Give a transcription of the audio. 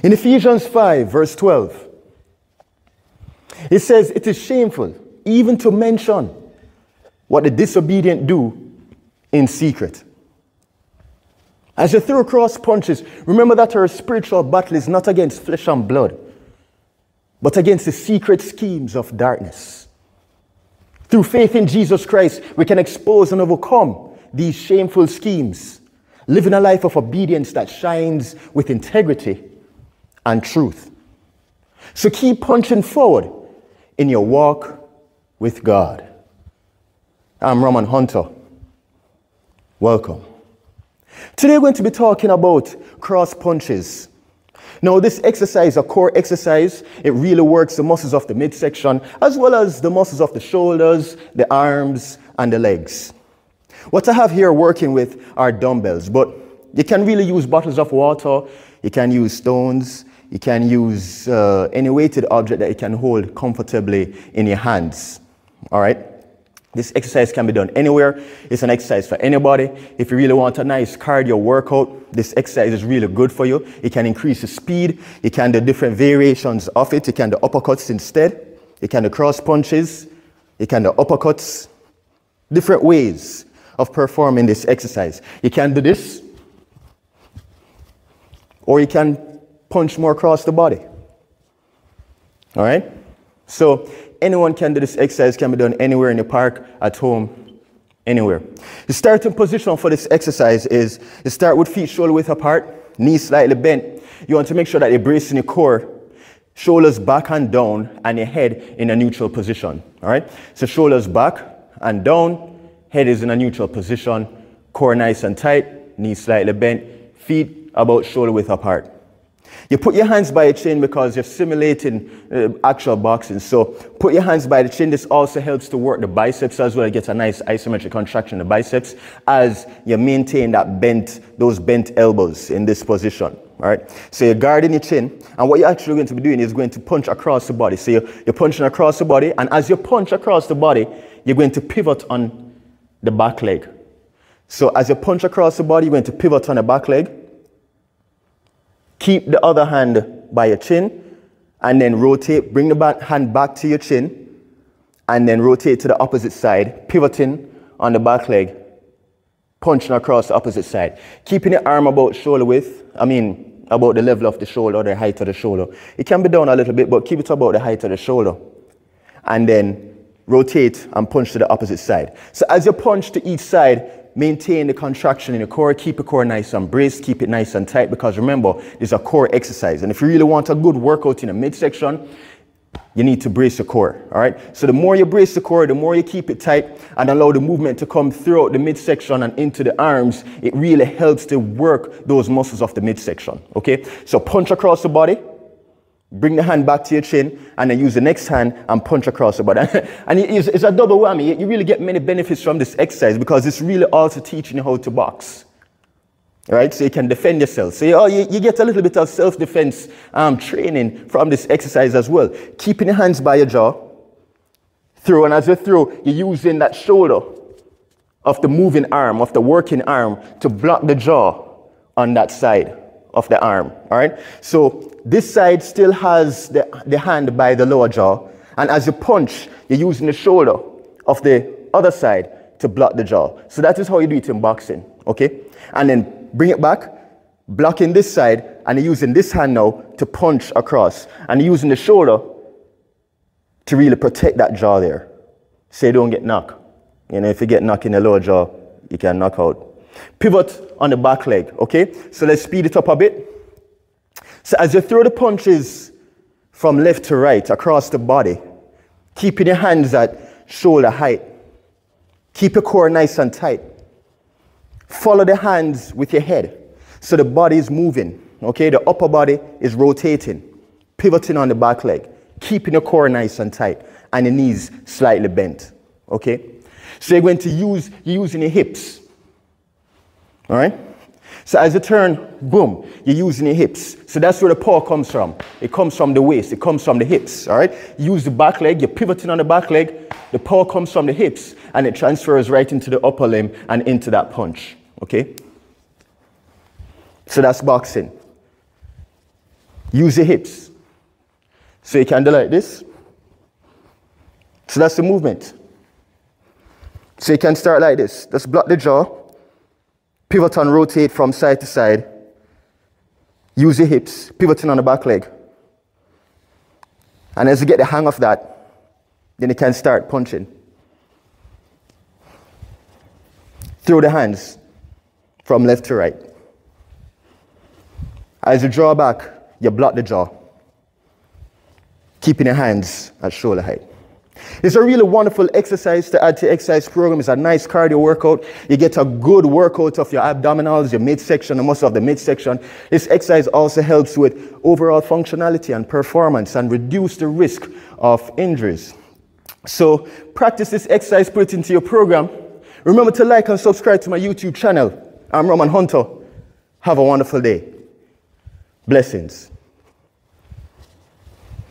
In Ephesians 5, verse 12, it says, it is shameful even to mention what the disobedient do in secret. As you throw cross punches, remember that our spiritual battle is not against flesh and blood, but against the secret schemes of darkness. Through faith in Jesus Christ, we can expose and overcome these shameful schemes, living a life of obedience that shines with integrity and truth. So keep punching forward in your walk with God. I'm Roman Hunter. Welcome. Today we're going to be talking about cross punches. Now, this exercise, a core exercise, it really works the muscles of the midsection as well as the muscles of the shoulders, the arms, and the legs. What I have here working with are dumbbells, but you can really use bottles of water, you can use stones, you can use any weighted object that you can hold comfortably in your hands. All right? This exercise can be done anywhere. It's an exercise for anybody. If you really want a nice cardio workout, this exercise is really good for you. It can increase the speed. You can do different variations of it. You can do uppercuts instead. You can do cross punches. You can do uppercuts. Different ways of performing this exercise. You can do this, or you can punch more across the body. All right? So anyone can do this exercise, can be done anywhere in the park, at home, anywhere. The starting position for this exercise is you start with feet shoulder width apart, knees slightly bent. You want to make sure that you're bracing your core, shoulders back and down, and your head in a neutral position. All right? So shoulders back and down, head is in a neutral position, core nice and tight, knees slightly bent, feet about shoulder width apart. You put your hands by your chin because you're simulating actual boxing. So put your hands by the chin. This also helps to work the biceps as well. You get a nice isometric contraction in the biceps as you maintain those bent elbows in this position. All right. So you're guarding your chin. And what you're actually going to be doing is going to punch across the body. So you're punching across the body. And as you punch across the body, you're going to pivot on the back leg. So as you punch across the body, you're going to pivot on the back leg. Keep the other hand by your chin and then rotate, bring the hand back to your chin and then rotate to the opposite side, pivoting on the back leg, punching across the opposite side. Keeping your arm about shoulder width, about the level of the shoulder or the height of the shoulder. It can be down a little bit, but keep it about the height of the shoulder. And then rotate and punch to the opposite side. So as you punch to each side, maintain the contraction in the core, keep the core nice and braced, keep it nice and tight, because remember, this is a core exercise. And if you really want a good workout in the midsection, you need to brace the core, all right? So the more you brace the core, the more you keep it tight and allow the movement to come throughout the midsection and into the arms, it really helps to work those muscles of the midsection, okay? So punch across the body, bring the hand back to your chin, and then use the next hand and punch across the body. And it's a double whammy. You really get many benefits from this exercise because it's really also teaching you how to box. All right? So you can defend yourself. So you get a little bit of self-defense training from this exercise as well. Keeping your hands by your jaw. Throw, and as you throw, you're using that shoulder of the moving arm, of the working arm, to block the jaw on that side of the arm, all right? So this side still has the hand by the lower jaw, and as you punch, you're using the shoulder of the other side to block the jaw. So that is how you do it in boxing, okay? And then bring it back, blocking this side, and you're using this hand now to punch across, and you're using the shoulder to really protect that jaw there, so you don't get knocked. You know, if you get knocked in the lower jaw, you can knock out. Pivot on the back leg, okay? So let's speed it up a bit. So as you throw the punches from left to right across the body, keeping your hands at shoulder height. Keep your core nice and tight. Follow the hands with your head. So the body is moving, okay? The upper body is rotating, pivoting on the back leg, keeping your core nice and tight, and the knees slightly bent, okay? So you're going to you're using your hips. All right? So as you turn, boom, you're using your hips. So that's where the power comes from. It comes from the waist. It comes from the hips. All right? Use the back leg. You're pivoting on the back leg. The power comes from the hips, and it transfers right into the upper limb and into that punch. Okay? So that's boxing. Use your hips. So you can do like this. So that's the movement. So you can start like this. Just block the jaw, pivot and rotate from side to side. Use your hips, pivoting on the back leg. And as you get the hang of that, then you can start punching. Throw the hands from left to right. As you draw back, you block the jaw, keeping your hands at shoulder height. It's a really wonderful exercise to add to your exercise program. It's a nice cardio workout. You get a good workout of your abdominals, your midsection, and most of the midsection. This exercise also helps with overall functionality and performance and reduce the risk of injuries. So practice this exercise, put it into your program. Remember to like and subscribe to my YouTube channel. I'm Roman Hunter. Have a wonderful day. Blessings.